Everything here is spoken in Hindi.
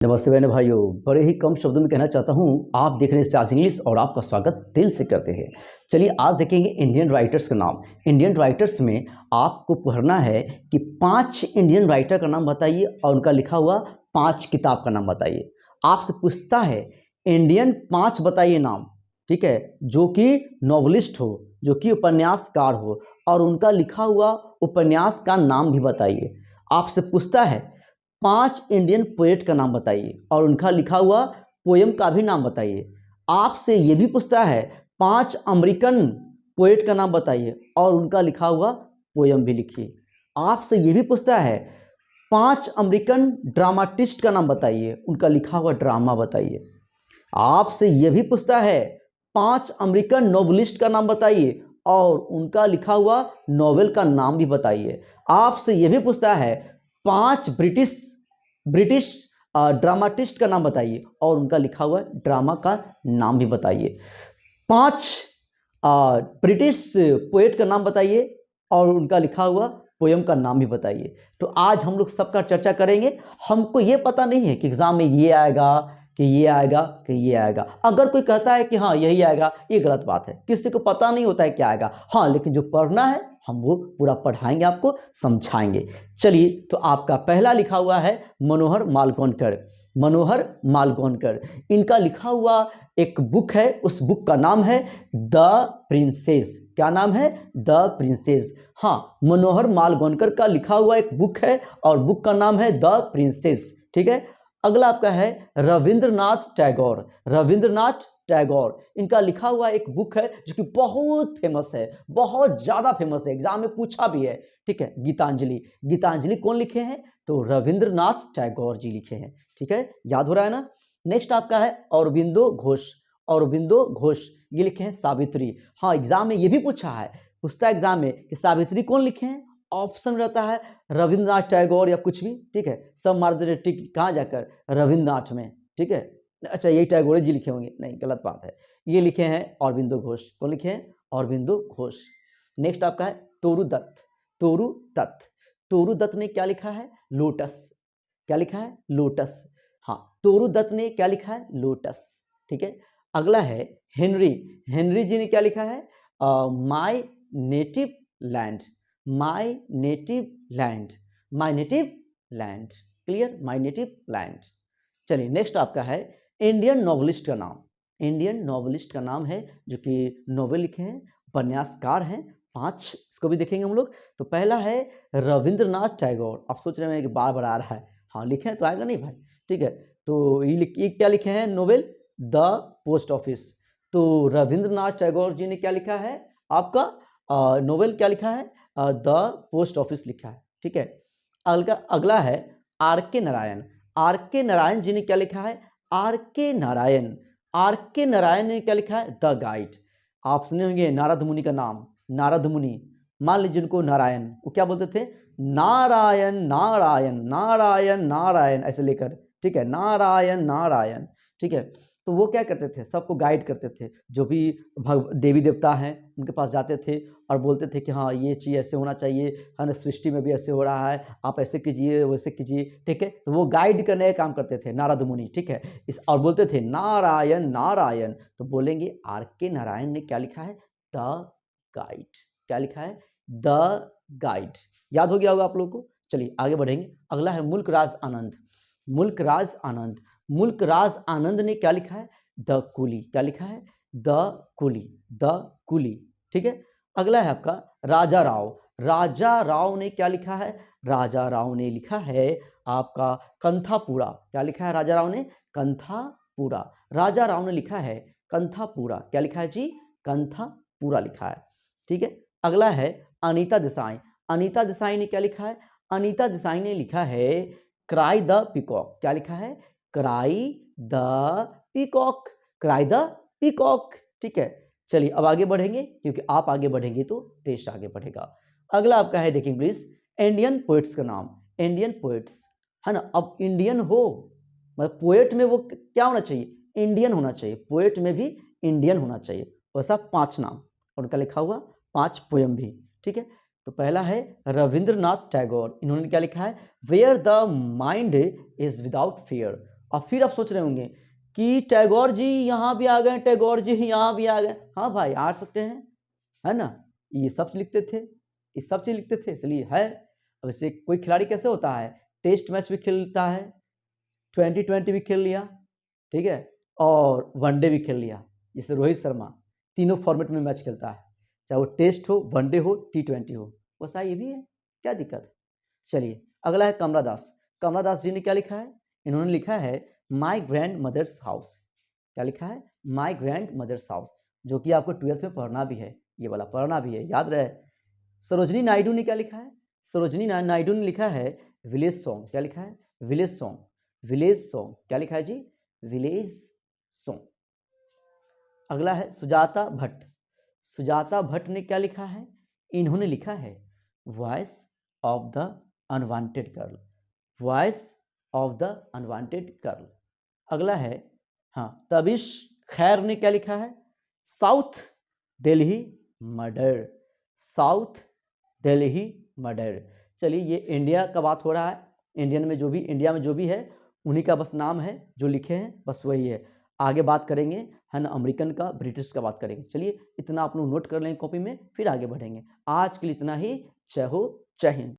नमस्ते बहनों भाइयों, बड़े ही कम शब्दों में कहना चाहता हूँ, आप देख रहे हैं स्टार्स इंग्लिश और आपका स्वागत दिल से करते हैं। चलिए आज देखेंगे इंडियन राइटर्स का नाम। इंडियन राइटर्स में आपको पढ़ना है कि 5 इंडियन राइटर का नाम बताइए और उनका लिखा हुआ 5 किताब का नाम बताइए। आपसे पूछता है इंडियन 5 बताइए नाम, ठीक है, जो कि नॉवलिस्ट हो, जो कि उपन्यासकार हो और उनका लिखा हुआ उपन्यास का नाम भी बताइए। आपसे पूछता है 5 इंडियन पोएट का नाम बताइए और उनका लिखा हुआ पोयम का भी नाम बताइए। आपसे ये भी पूछता है 5 अमेरिकन पोएट का नाम बताइए और उनका लिखा हुआ पोयम भी लिखिए। आपसे ये भी पूछता है 5 अमेरिकन ड्रामाटिस्ट का नाम बताइए, उनका लिखा हुआ ड्रामा बताइए। आपसे ये भी पूछता है 5 अमेरिकन नॉवलिस्ट का नाम बताइए और उनका लिखा हुआ नॉवेल का नाम भी बताइए। आपसे ये भी पूछता है 5 ब्रिटिश ड्रामाटिस्ट का नाम बताइए और उनका लिखा हुआ ड्रामा का नाम भी बताइए। 5 ब्रिटिश पोएट का नाम बताइए और उनका लिखा हुआ पोयम का नाम भी बताइए। तो आज हम लोग सबका चर्चा करेंगे। हमको ये पता नहीं है कि एग्जाम में ये आएगा कि ये आएगा कि ये आएगा। अगर कोई कहता है कि हाँ यही आएगा, ये गलत बात है। किसी को पता नहीं होता है क्या आएगा, हाँ, लेकिन जो पढ़ना है हम वो पूरा पढ़ाएंगे, आपको समझाएंगे। चलिए, तो आपका पहला लिखा हुआ है मनोहर मालगोंडकर। मनोहर मालगोंडकर, इनका लिखा हुआ एक बुक है, उस बुक का नाम है द प्रिंसेस। क्या नाम है? The princess. हाँ, मनोहर मालगोंडकर का लिखा हुआ एक बुक है और बुक का नाम है द प्रिंसेस, ठीक है। अगला आपका है रविंद्रनाथ टैगोर। रविंद्रनाथ टैगोर, इनका लिखा हुआ एक बुक है जो कि बहुत फेमस है, बहुत ज़्यादा फेमस है, एग्जाम में पूछा भी है, ठीक है, गीतांजलि। गीतांजलि कौन लिखे हैं? तो रविंद्रनाथ टैगोर जी लिखे हैं, ठीक है, याद हो रहा है ना। नेक्स्ट आपका है अरबिंदो घोष। अरबिंदो घोष, ये लिखे हैं सावित्री। हाँ, एग्जाम में ये भी पूछा है, पूछता है एग्जाम में कि सावित्री कौन लिखे हैं। ऑप्शन रहता है रविंद्रनाथ टैगोर या कुछ भी, ठीक है, सब मार दे टिक कहाँ जाकर, रविंद्रनाथ में, ठीक है। अच्छा, यही टैगोर जी लिखे होंगे, नहीं, गलत बात है। ये लिखे हैं अरबिंदो घोष। कौन लिखे हैं? अरबिंदो घोष। नेक्स्ट आपका है तोरू दत्त। तोरू दत्त, तोरू दत्त ने क्या लिखा है? लोटस। क्या लिखा है? लोटस। हाँ, तोरू दत्त ने क्या लिखा है? लोटस, ठीक है। अगला है हेनरी। हेनरी जी ने क्या लिखा है? My native land. My native land. My native land, clear, my native land. चलिए, नेक्स्ट आपका है इंडियन नॉवलिस्ट का नाम। इंडियन नॉवलिस्ट का नाम है जो कि नॉवेल लिखे हैं, उपन्यासकार हैं, 5, इसको भी देखेंगे हम लोग। तो पहला है रविंद्रनाथ टैगोर। आप सोच रहे हैं कि बार बार आ रहा है, हाँ, लिखे हैं तो आएगा नहीं भाई, ठीक है। तो ये क्या लिखे हैं? Novel the post office. तो रविंद्रनाथ टैगोर जी ने क्या लिखा है आपका? नोवेल क्या लिखा है? द पोस्ट ऑफिस लिखा है, ठीक है। अगला है आर के नारायण। आर के नारायण जी ने क्या लिखा है? आर के नारायण। आर के नारायण ने क्या लिखा है? The guide. आप सुने होंगे नारद मुनि का नाम, नारद मुनि। मान लीजिए उनको नारायण, वो क्या बोलते थे? नारायण नारायण नारायण नारायण, ऐसे लेकर, ठीक है, नारायण नारायण, ठीक है। तो वो क्या करते थे? सबको गाइड करते थे, जो भी देवी देवता हैं उनके पास जाते थे और बोलते थे कि हाँ ये चीज़ ऐसे होना चाहिए, है ना, सृष्टि में भी ऐसे हो रहा है, आप ऐसे कीजिए वैसे कीजिए, ठीक है। तो वो गाइड करने का काम करते थे नारद मुनि, ठीक है। और बोलते थे नारायण नारायण, तो बोलेंगे आर के नारायण ने क्या लिखा है? The guide. क्या लिखा है? The guide. याद हो गया होगा आप लोगों को। चलिए आगे बढ़ेंगे। अगला है मुल्क राज आनंद। मुल्क राज आनंद। मुल्क राज आनंद ने क्या लिखा है? द कुली। क्या लिखा है? The Quli. द कुली, ठीक है। अगला है आपका राजा राव। राजा राव ने क्या लिखा है? राजा राव ने लिखा है आपका कंथापूरा। क्या लिखा है राजा राव ने? कंथापूरा। राजा राव ने लिखा है कंथापूरा। क्या लिखा है जी? कंथापूरा लिखा है, ठीक है। अगला है अनीता देसाई। अनीता देसाई ने क्या लिखा है? अनीता देसाई ने लिखा है क्राई द पीकॉक। क्या लिखा है? Cry the peacock. Cry the peacock, ठीक है। चलिए अब आगे बढ़ेंगे, क्योंकि आप आगे बढ़ेंगे तो देश आगे बढ़ेगा। अगला आपका है, देखिए प्लीज, इंडियन पोएट्स का नाम। इंडियन पोएट्स, है ना। अब इंडियन हो, मतलब पोएट में वो क्या होना चाहिए? इंडियन होना चाहिए। पोएट में भी इंडियन होना चाहिए। वैसा 5 नाम और उनका लिखा हुआ 5 पोयम भी, ठीक है। तो पहला है रविंद्रनाथ टैगोर। इन्होंने क्या लिखा है? Where the mind is without fear. और फिर आप सोच रहे होंगे कि टैगोर जी यहाँ भी आ गए, टैगोर जी यहाँ भी आ गए। हाँ भाई, आ सकते हैं, है ना। ये सब लिखते थे, ये सब चीज़ लिखते थे, इसलिए है। अब वैसे कोई खिलाड़ी कैसे होता है, टेस्ट मैच भी खेलता है, 2020 भी खेल लिया, ठीक है, और वनडे भी खेल लिया। जैसे रोहित शर्मा तीनों फॉर्मेट में मैच खेलता है, चाहे वो टेस्ट हो, वनडे हो, T20 हो। वैसा ये भी है, क्या दिक्कत है। चलिए अगला है कमला दास। कमला दास जी ने क्या लिखा है, इन्होंने लिखा है माई ग्रैंड मदर्स हाउस। क्या लिखा है, माई ग्रैंड मदर्स हाउस, जो कि आपको 12th में पढ़ना भी है, ये वाला पढ़ना भी है, याद रहे। सरोजनी नायडू ने क्या लिखा है, सरोजनी नायडू ने लिखा है विलेज सॉन्ग। क्या लिखा है, विलेज सॉन्ग, विलेज सॉन्ग। क्या लिखा है जी, विलेज सॉन्ग। अगला है सुजाता भट्ट। सुजाता भट्ट ने क्या लिखा है, इन्होंने लिखा है voice of the unwanted girl, voice of the unwanted girl. अगला है, हाँ, तबिश खैर ने क्या लिखा है, south Delhi murder, south Delhi murder. चलिए ये इंडिया का बात हो रहा है, इंडिया में जो भी है उन्हीं का बस नाम है, जो लिखे हैं बस वही है। आगे बात करेंगे, है ना, अमेरिकन का, ब्रिटिश का बात करेंगे। चलिए इतना आप लोग नोट कर लेंगे कॉपी में, फिर आगे बढ़ेंगे। आज के लिए इतना ही। जय हो, जय हिंद।